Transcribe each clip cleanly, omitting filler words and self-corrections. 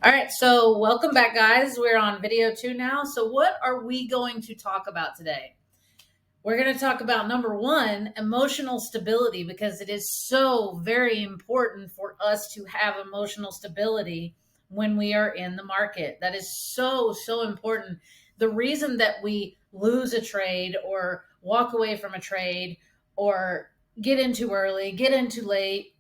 All right, so welcome back, guys. We're on video 2 now. So, what are we going to talk about today? We're going to talk about number 1, emotional stability, because it is so very important for us to have emotional stability when we are in the market. That is so important. The reason that we lose a trade or walk away from a trade or get in too early, get in too late,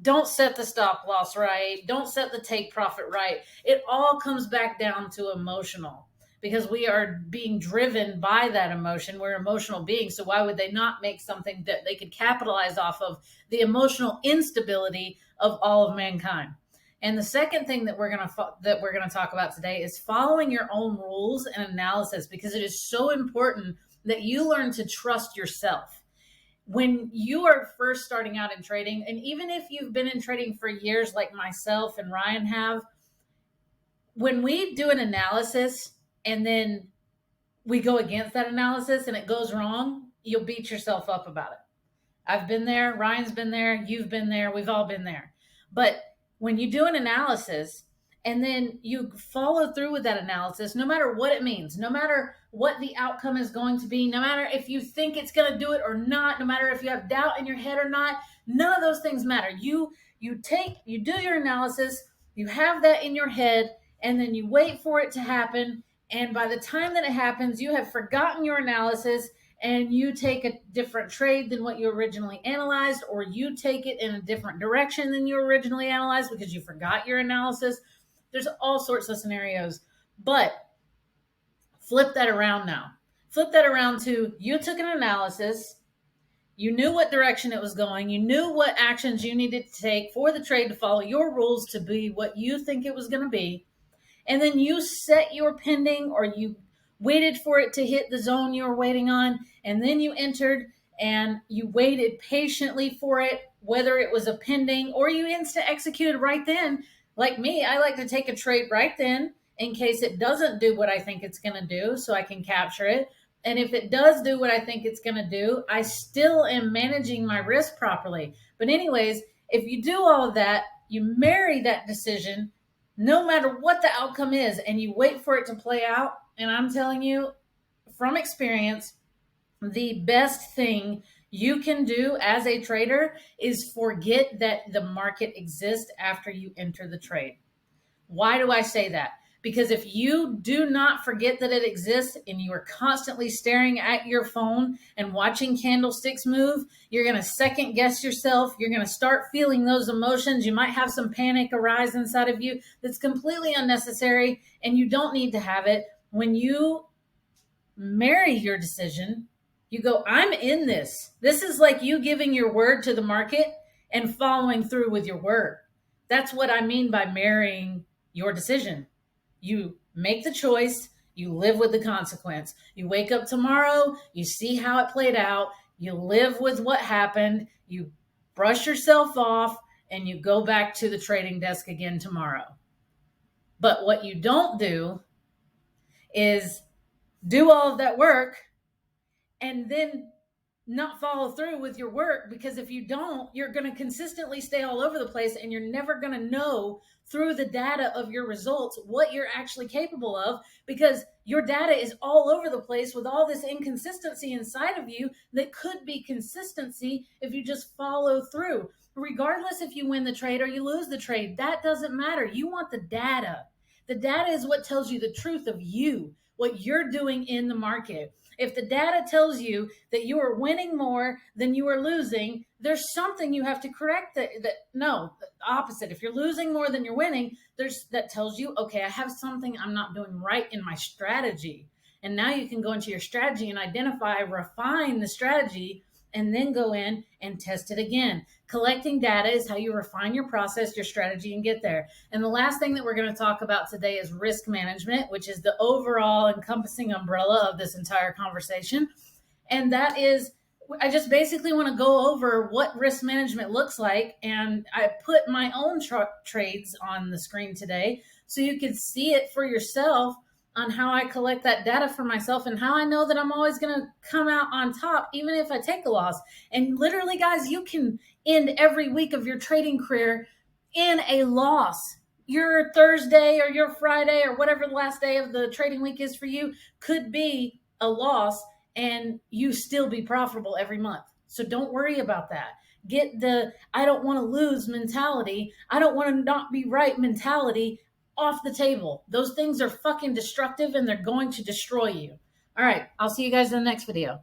don't set the stop loss right, don't set the take profit right. It all comes back down to emotional, because we are being driven by that emotion. We're emotional beings. So why would they not make something that they could capitalize off of the emotional instability of all of mankind? And the second thing that we're going to talk about today is following your own rules and analysis, because it is so important that you learn to trust yourself when you are first starting out in trading. And even if you've been in trading for years, like myself and Ryan have, when we do an analysis and then we go against that analysis and it goes wrong, you'll beat yourself up about it. I've been there, Ryan's been there, you've been there, we've all been there. But when you do an analysis and then you follow through with that analysis, no matter what it means, no matter what the outcome is going to be, no matter if you think it's going to do it or not, no matter if you have doubt in your head or not, none of those things matter. You do your analysis, you have that in your head, and then you wait for it to happen. And by the time that it happens, you have forgotten your analysis and you take a different trade than what you originally analyzed, or you take it in a different direction than you originally analyzed because you forgot your analysis. There's all sorts of scenarios. But flip that around now. Flip that around to, you took an analysis, you knew what direction it was going, you knew what actions you needed to take for the trade to follow your rules to be what you think it was going to be. And then you set your pending, or you waited for it to hit the zone you were waiting on, and then you entered and you waited patiently for it, whether it was a pending or you instant executed right then. Like me, I like to take a trade right then in case it doesn't do what I think it's going to do, so I can capture it. And if it does do what I think it's going to do, I still am managing my risk properly. But anyways, if you do all of that, you marry that decision no matter what the outcome is, and you wait for it to play out. And I'm telling you from experience, the best thing you can do as a trader is forget that the market exists after you enter the trade. Why do I say that? Because if you do not forget that it exists and you are constantly staring at your phone and watching candlesticks move, you're going to second guess yourself. You're going to start feeling those emotions. You might have some panic arise inside of you that's completely unnecessary, and you don't need to have it. When you marry your decision, you go, I'm in this. This is like you giving your word to the market and following through with your word. That's what I mean by marrying your decision. You make the choice, you live with the consequence. You wake up tomorrow, you see how it played out, you live with what happened, you brush yourself off, and you go back to the trading desk again tomorrow. But what you don't do is do all of that work and then not follow through with your work, because if you don't, you're going to consistently stay all over the place, and you're never going to know through the data of your results what you're actually capable of, because your data is all over the place with all this inconsistency inside of you that could be consistency if you just follow through. Regardless if you win the trade or you lose the trade, that doesn't matter. You want the data. The data is what tells you the truth of you, what you're doing in the market. If the data tells you that you are winning more than you are losing, there's something you have to correct. No, the opposite. If you're losing more than you're winning, that tells you, okay, I have something I'm not doing right in my strategy. And now you can go into your strategy and identify, refine the strategy, and then go in and test it again. Collecting data is how you refine your process, your strategy, and get there. And the last thing that we're going to talk about today is risk management, which is the overall encompassing umbrella of this entire conversation. And that is, I just basically want to go over what risk management looks like. And I put my own trades on the screen today so you can see it for yourself, on how I collect that data for myself and how I know that I'm always going to come out on top, even if I take a loss. And literally, guys, you can end every week of your trading career in a loss. your Thursday or your Friday or whatever the last day of the trading week is for you could be a loss and you still be profitable every month. So don't worry about that. Get the I don't want to lose mentality, I don't want to not be right mentality off the table. Those things are fucking destructive and they're going to destroy you. All right, I'll see you guys in the next video.